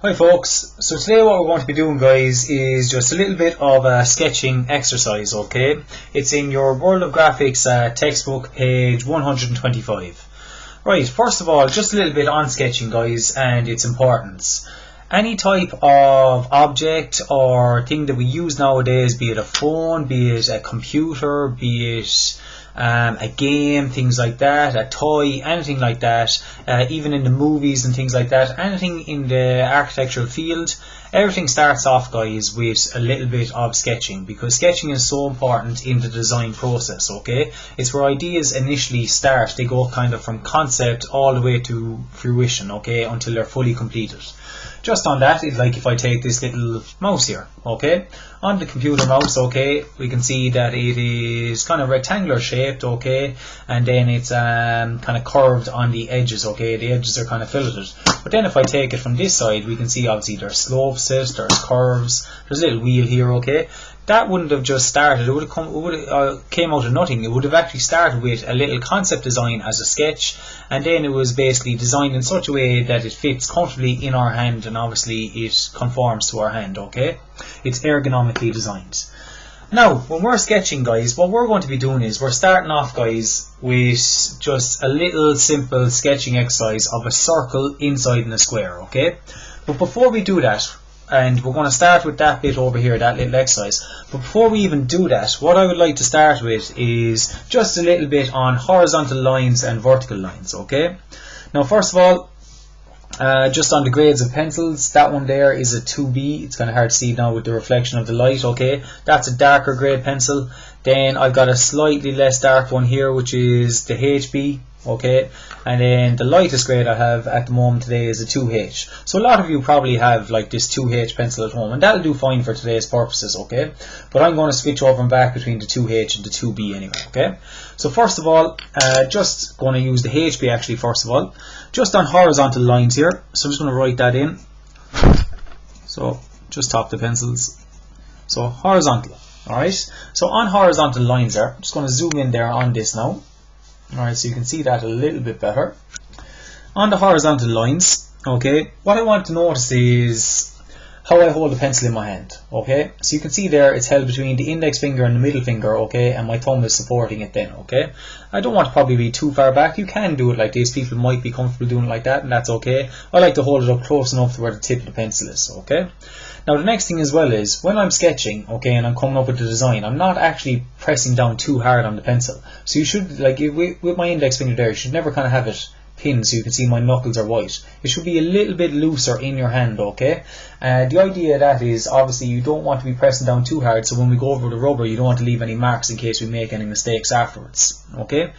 Hi folks, so today what we're going to be doing guys is just a little bit of a sketching exercise, okay? It's in your World of Graphics textbook, page 125. Right, first of all, just a little bit on sketching guys and its importance. Any type of object or thing that we use nowadays, be it a phone, be it a computer, be it a game, things like that, a toy, anything like that, even in the movies and things like that, anything in the architectural field, everything starts off guys with a little bit of sketching, because sketching is so important in the design process, okay? It's where ideas initially start. They go kind of from concept all the way to fruition, okay, until they're fully completed. Just on that, it's like if I take this little mouse here, okay, on the computer mouse, okay, we can see that it is kind of rectangular shaped, okay, and then it's kind of curved on the edges, okay, the edges are kind of filleted. But then if I take it from this side, we can see obviously there's slopes, there's curves, there's a little wheel here, okay. That wouldn't have just started, it would have came out of nothing. It would have actually started with a little concept design as a sketch, and then it was basically designed in such a way that it fits comfortably in our hand, and obviously it conforms to our hand, okay? It's ergonomically designed. Now, when we're sketching guys, what we're going to be doing is we're starting off guys with just a little simple sketching exercise of a circle inside in a square, okay? But before we do that, and we're going to start with that bit over here, that little exercise. But before we even do that, what I would like to start with is just a little bit on horizontal lines and vertical lines, okay? Now first of all, just on the grades of pencils, that one there is a 2B. It's kind of hard to see now with the reflection of the light, okay? That's a darker grade pencil. Then I've got a slightly less dark one here, which is the HB, okay, and then the lightest grade I have at the moment today is a 2H. So a lot of you probably have like this 2H pencil at home, and that'll do fine for today's purposes, okay? But I'm going to switch over and back between the 2H and the 2B anyway, okay? So first of all, just going to use the HB actually first of all, just on horizontal lines here. So I'm just going to write that in. So just top the pencils. So horizontal, alright? So on horizontal lines there, I'm just going to zoom in there on this now. Alright, so you can see that a little bit better. On the horizontal lines, okay, what I want to notice is how I hold the pencil in my hand, okay? So you can see there it's held between the index finger and the middle finger, okay, and my thumb is supporting it then, okay? I don't want to probably be too far back. You can do it like this. People might be comfortable doing it like that, and that's okay. I like to hold it up close enough to where the tip of the pencil is, okay? Now the next thing as well is, when I'm sketching, okay, and I'm coming up with the design, I'm not actually pressing down too hard on the pencil. So you should, like with my index finger there, you should never kind of have it pinned so you can see my knuckles are white. It should be a little bit looser in your hand, okay? The idea of that is, obviously you don't want to be pressing down too hard, so when we go over the rubber you don't want to leave any marks in case we make any mistakes afterwards, okay?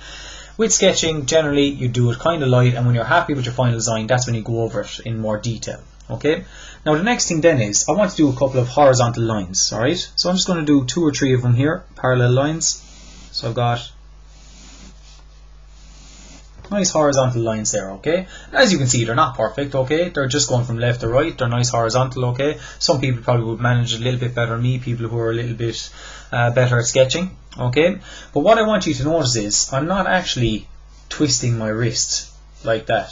With sketching, generally you do it kind of light, and when you're happy with your final design, that's when you go over it in more detail, okay? Now the next thing then is, I want to do a couple of horizontal lines, alright? So I'm just going to do 2 or 3 of them here, parallel lines. So I've got nice horizontal lines there, okay? As you can see, they're not perfect, okay? They're just going from left to right. They're nice horizontal, okay? Some people probably would manage it a little bit better than me, people who are a little bit better at sketching, okay? But what I want you to notice is, I'm not actually twisting my wrist like that,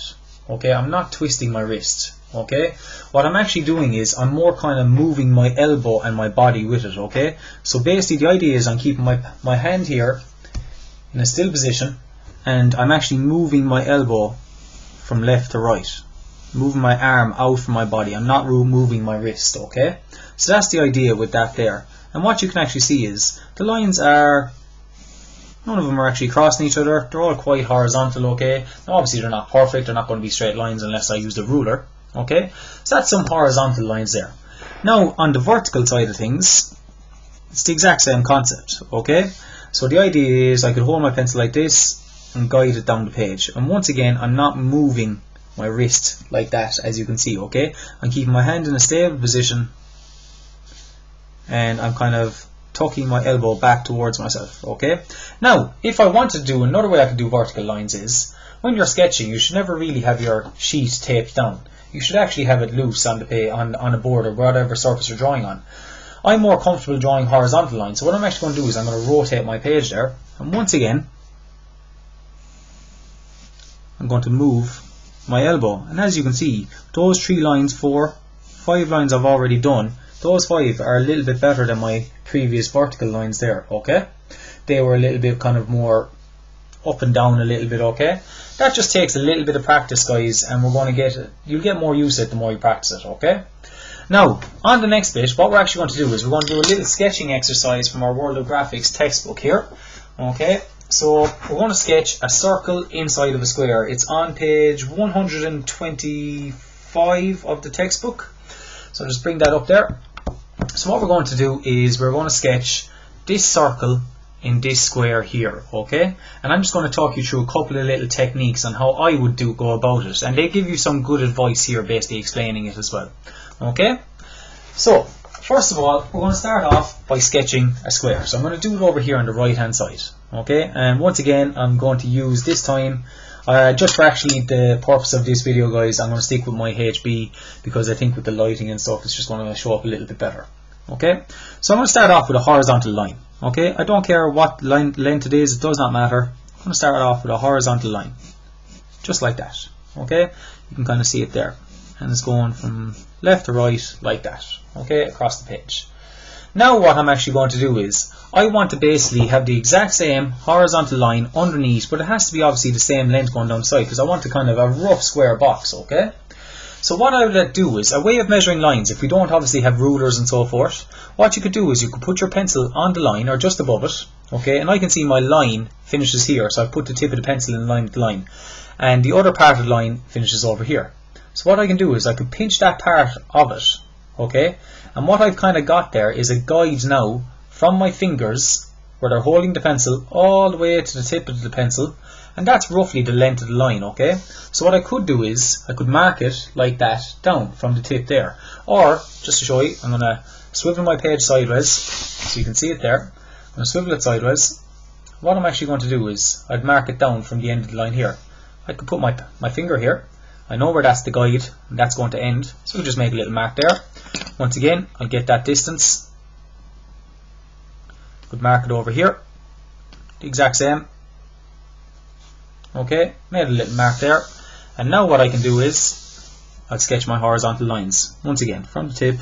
okay? I'm not twisting my wrist, okay? What I'm actually doing is, I'm more kind of moving my elbow and my body with it, okay? So basically the idea is I'm keeping my hand here in a still position, and I'm actually moving my elbow from left to right, moving my arm out from my body. I'm not moving my wrist, okay? So that's the idea with that there. And what you can actually see is the lines are, none of them are actually crossing each other. They're all quite horizontal, okay? Now obviously they're not perfect. They're not going to be straight lines unless I use the ruler, okay? So that's some horizontal lines there. Now on the vertical side of things, it's the exact same concept, okay? So the idea is I could hold my pencil like this and guide it down the page, and once again I'm not moving my wrist like that, as you can see, okay? I'm keeping my hand in a stable position, and I'm kind of tucking my elbow back towards myself, okay? Now if I wanted to do another way I could do vertical lines is, when you're sketching you should never really have your sheet taped down. You should actually have it loose on a board or whatever surface you're drawing on. I'm more comfortable drawing horizontal lines, so what I'm actually going to do is I'm going to rotate my page there, and once again I'm going to move my elbow, and as you can see, those 3 lines, 4, 5 lines I've already done, those 5 are a little bit better than my previous vertical lines there, okay? They were a little bit kind of more up and down a little bit, okay? That just takes a little bit of practice, guys, and we're going to you'll get more use of it the more you practice it, okay? Now, on the next bit, what we're actually going to do is we're going to do a little sketching exercise from our World of Graphics textbook here, okay? So, we're going to sketch a circle inside of a square. It's on page 125 of the textbook. So, just bring that up there. So, what we're going to do is we're going to sketch this circle in this square here, okay? And I'm just going to talk you through a couple of little techniques on how I would go about it, and they give you some good advice here, basically explaining it as well, okay? So first of all, we're going to start off by sketching a square. So I'm going to do it over here on the right hand side, okay? And once again, I'm going to use this time just for actually the purpose of this video, guys, I'm going to stick with my HB because I think with the lighting and stuff it's just going to show up a little bit better, okay? So I'm going to start off with a horizontal line. Okay, I don't care what length it is, it does not matter. I'm going to start off with a horizontal line, just like that. Okay, you can kind of see it there, and it's going from left to right like that. Okay, across the page. Now what I'm actually going to do is I want to basically have the exact same horizontal line underneath, but it has to be obviously the same length going down the side because I want to kind of a rough square box. Okay. So what I would do is, a way of measuring lines, if we don't obviously have rulers and so forth, what you could do is you could put your pencil on the line or just above it, okay, and I can see my line finishes here, so I've put the tip of the pencil in line with the line, and the other part of the line finishes over here. So what I can do is I can pinch that part of it, okay, and what I've kind of got there is a guide now from my fingers, where they're holding the pencil, all the way to the tip of the pencil, and that's roughly the length of the line, okay? So what I could do is, I could mark it like that down from the tip there. Or, just to show you, I'm going to swivel my page sideways, so you can see it there. I'm going to swivel it sideways. What I'm actually going to do is, I'd mark it down from the end of the line here. I could put my finger here. I know where that's the guide, and that's going to end. So we'll just make a little mark there. Once again, I'll get that distance. Could mark it over here. The exact same. Okay, made a little mark there, and now what I can do is I'll sketch my horizontal lines once again from the tip,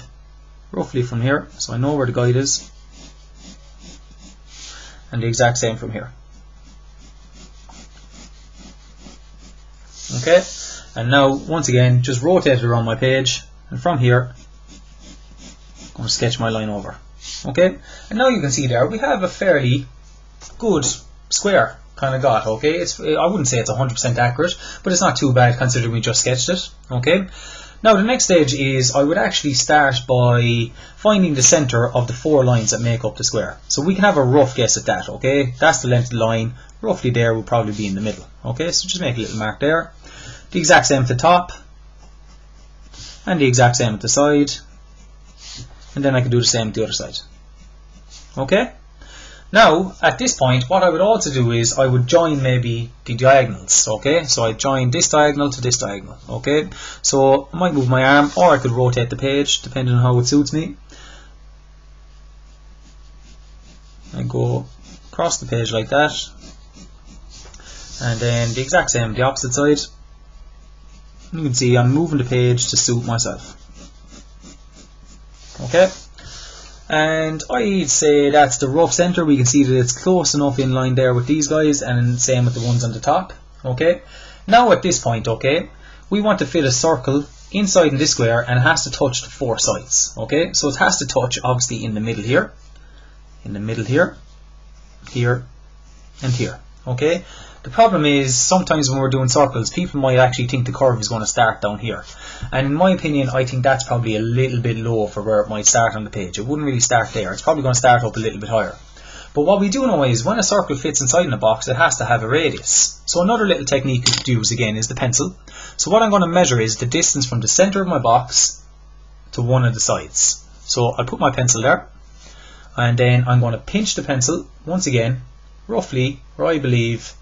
roughly from here, so I know where the guide is, and the exact same from here. Okay, and now once again just rotate it around my page, and from here I'm going to sketch my line over. Okay, and now you can see there we have a fairly good square kind of got, okay? I wouldn't say it's 100% accurate, but it's not too bad considering we just sketched it, okay? Now the next stage is I would actually start by finding the center of the 4 lines that make up the square. So we can have a rough guess at that, okay? That's the length of the line, roughly there will probably be in the middle, okay? So just make a little mark there. The exact same at the top, and the exact same at the side, and then I can do the same at the other side, okay? Now, at this point, what I would also do is I would join maybe the diagonals, okay? So I join this diagonal to this diagonal, okay? So I might move my arm, or I could rotate the page, depending on how it suits me. I go across the page like that, and then the exact same, the opposite side. You can see I'm moving the page to suit myself, okay? And I'd say that's the rough center. We can see that it's close enough in line there with these guys, and same with the ones on the top, okay? Now at this point, okay, we want to fit a circle inside in this square, and it has to touch the 4 sides, okay? So it has to touch obviously in the middle here, here, and here, okay? The problem is sometimes when we're doing circles, people might actually think the curve is going to start down here, and in my opinion I think that's probably a little bit low for where it might start on the page. It wouldn't really start there, it's probably going to start up a little bit higher. But what we do know is when a circle fits inside in a box, it has to have a radius. So another little technique you could use again is the pencil. So what I'm going to measure is the distance from the center of my box to one of the sides. So I'll put my pencil there, and then I'm going to pinch the pencil once again roughly where I believe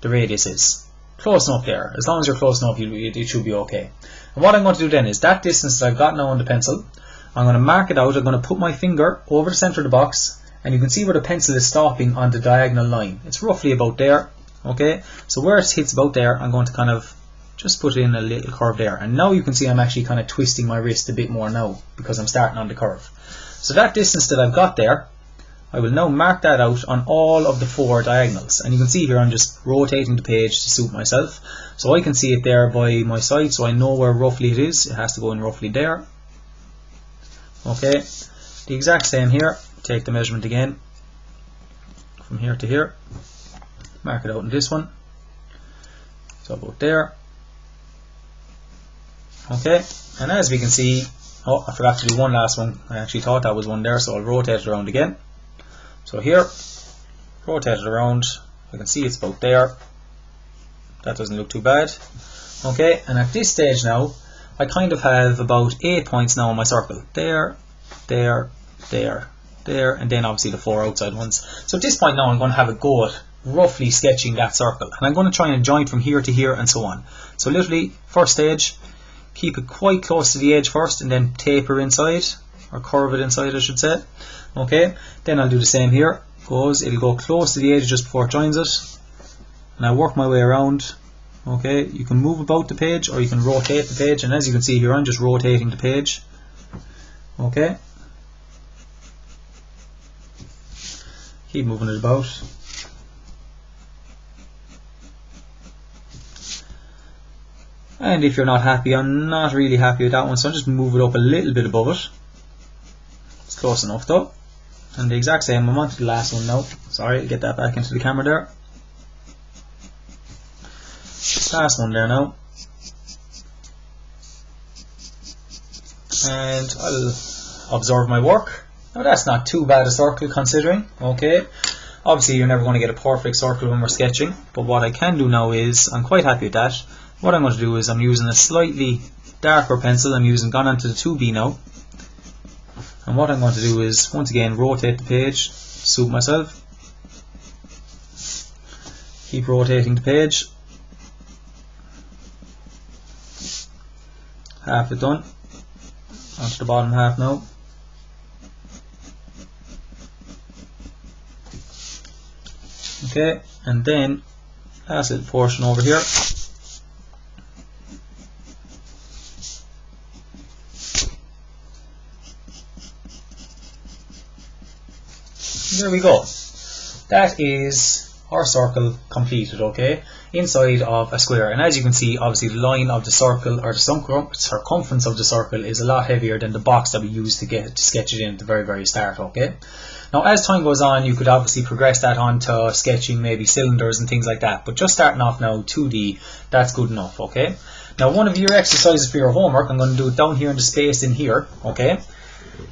the radius is. Close enough there. As long as you're close enough, it should be okay. And what I'm going to do then is that distance that I've got now on the pencil, I'm going to mark it out. I'm going to put my finger over the center of the box, and you can see where the pencil is stopping on the diagonal line. It's roughly about there, okay? So where it hits about there, I'm going to kind of just put in a little curve there, and now you can see I'm actually kind of twisting my wrist a bit more now because I'm starting on the curve. So that distance that I've got there, I will now mark that out on all of the 4 diagonals, and you can see here I'm just rotating the page to suit myself, so I can see it there by my side, so I know where roughly it is. It has to go in roughly there. Okay, the exact same here. Take the measurement again from here to here, mark it out in this one, so about there. Okay, and as we can see, oh, I forgot to do one last one. I actually thought that was one there, so I'll rotate it around again. So here, rotate it around, I can see it's about there. That doesn't look too bad. Okay, and at this stage now, I kind of have about 8 points now on my circle. There, there, there, there, and then obviously the 4 outside ones. So at this point now I'm going to have a go at roughly sketching that circle. And I'm going to try and join from here to here and so on. So literally, first stage, keep it quite close to the edge first and then taper inside, or curve it inside I should say. Okay, then I'll do the same here. It'll go close to the edge just before it joins it, and I work my way around. Okay, you can move about the page or you can rotate the page, and as you can see here I'm just rotating the page. Okay, keep moving it about. And if you're not happy, I'm not really happy with that one, so I'll just move it up a little bit above it. It's close enough though. And the exact same, I'm on to the last one now. Sorry, get that back into the camera there. Last one there now. And I'll observe my work. Now that's not too bad a circle considering, okay. Obviously you're never going to get a perfect circle when we're sketching, but what I can do now is, I'm quite happy with that. What I'm going to do is I'm using a slightly darker pencil. I'm gone onto the 2B now. And what I'm going to do is, once again, rotate the page, suit myself. Keep rotating the page. Half it done. Onto the bottom half now. Okay, and then last little portion over here. There we go. That is our circle completed, okay, inside of a square. And as you can see, obviously the line of the circle, or the circumference of the circle, is a lot heavier than the box that we used to sketch it in at the very start, okay. Now as time goes on, you could obviously progress that on to sketching maybe cylinders and things like that, but just starting off now 2D, that's good enough, okay. Now one of your exercises for your homework, I'm going to do it down here in the space in here, okay,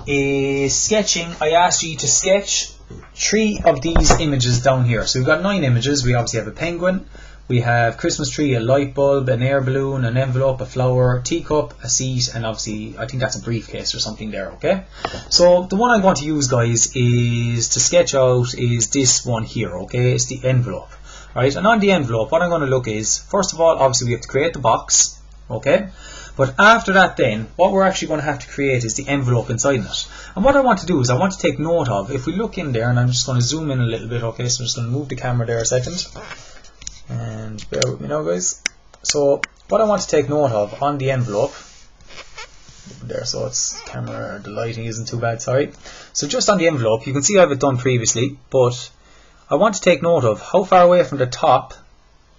is sketching. I asked you to sketch 3 of these images down here. So we've got 9 images. We obviously have a penguin, we have Christmas tree, a light bulb, an air balloon, an envelope, a flower, a teacup, a seat, and obviously I think that's a briefcase or something there, okay. So the one I want to use, guys, is to sketch out is this one here, okay. It's the envelope, right? And on the envelope what I'm going to look is, first of all, obviously we have to create the box, okay. But after that then, what we're actually going to have to create is the envelope inside it. And what I want to do is I want to take note of, if we look in there, and I'm just going to zoom in a little bit, okay, so I'm just going to move the camera there a second. And bear with me now, guys. So what I want to take note of on the envelope, there, so it's camera, the lighting isn't too bad, sorry. So just on the envelope, you can see I have it done previously, but I want to take note of how far away from the top,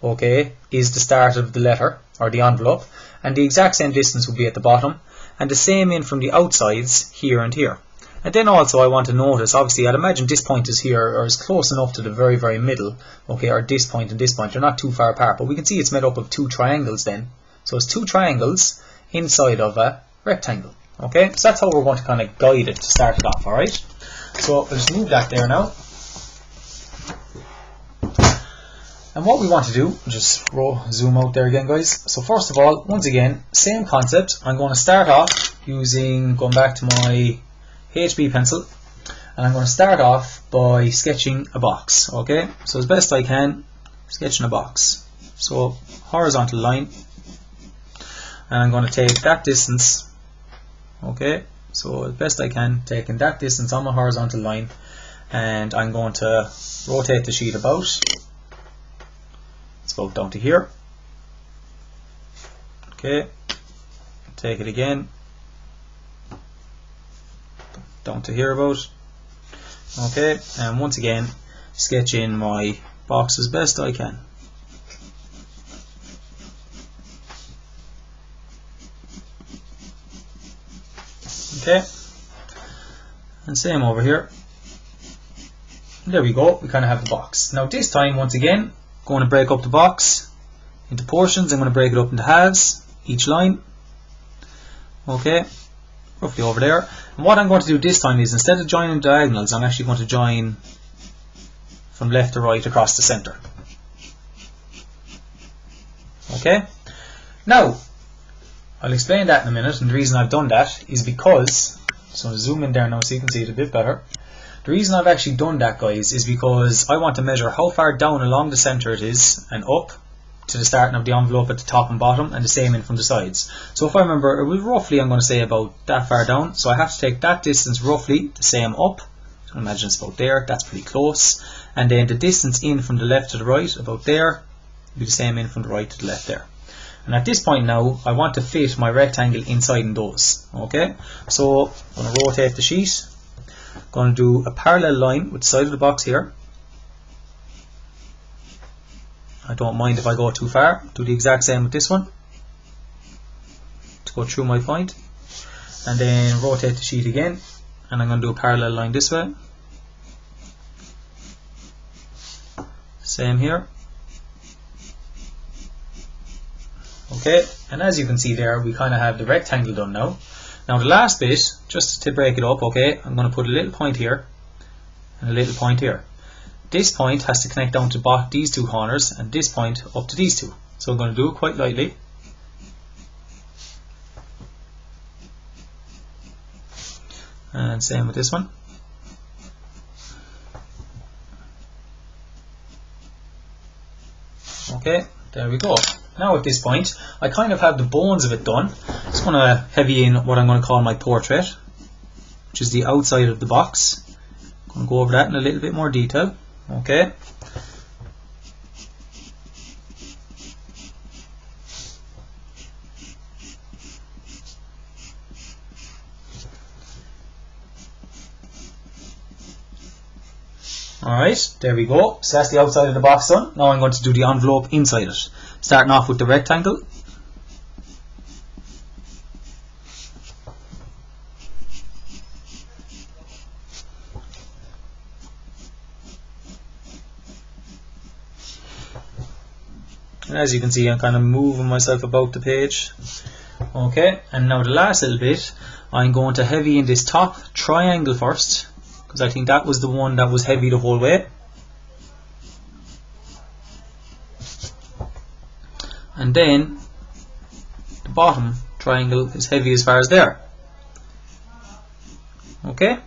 okay, is the start of the letter, or the envelope, and the exact same distance will be at the bottom, and the same in from the outsides here and here. And then also I want to notice, obviously I'd imagine this point is here, or is close enough to the very middle, okay, or this point and this point, they're not too far apart, but we can see it's made up of 2 triangles then. So it's 2 triangles inside of a rectangle, okay, so that's how we're going to kind of guide it to start it off, alright. So I'll just move that there now. And what we want to do, just zoom out there again, guys. So first of all, once again, same concept. I'm going to start off going back to my HB pencil, and I'm going to start off by sketching a box, okay. So as best I can, sketching a box. So horizontal line, and I'm going to take that distance, okay. So as best I can, taking that distance on my horizontal line, and I'm going to rotate the sheet about. It's about down to here. Okay, take it again down to here about. Okay, and once again sketch in my box as best I can. Okay, and same over here. There we go, we kind of have the box. Now this time, once again, going to break up the box into portions. I'm going to break it up into halves, each line. Okay, roughly over there. And what I'm going to do this time is, instead of joining diagonals, I'm actually going to join from left to right across the center. Okay, now I'll explain that in a minute, and the reason I've done that is because, so I'll zoom in there now so you can see it a bit better. The reason I've actually done that, guys, is because I want to measure how far down along the center it is and up to the starting of the envelope at the top and bottom, and the same in from the sides. So if I remember, it was roughly, I'm going to say, about that far down. So I have to take that distance roughly the same up. So imagine it's about there, that's pretty close. And then the distance in from the left to the right, about there, will be the same in from the right to the left there. And at this point now, I want to fit my rectangle inside in those. Okay, so I'm going to rotate the sheet. Going to do a parallel line with the side of the box here. I don't mind if I go too far. Do the exact same with this one to go through my point, and then rotate the sheet again, and I'm going to do a parallel line this way. Same here. Okay, and as you can see there, we kind of have the rectangle done now. Now the last bit, just to break it up, okay, I'm going to put a little point here and a little point here. This point has to connect down to these two corners, and this point up to these two. So I'm going to do it quite lightly. And same with this one. Okay, there we go. Now at this point, I kind of have the bones of it done. Just going to heavy in what I'm going to call my portrait, which is the outside of the box. I'm going to go over that in a little bit more detail. Okay. Alright, there we go. So that's the outside of the box done. Now I'm going to do the envelope inside it. Starting off with the rectangle. And as you can see, I'm kind of moving myself about the page. Okay, and now the last little bit, I'm going to heavy in this top triangle first, because I think that was the one that was heavy the whole way. And then the bottom triangle is heavy as far as there. Okay,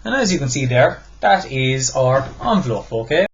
and as you can see there, that is our envelope. Okay.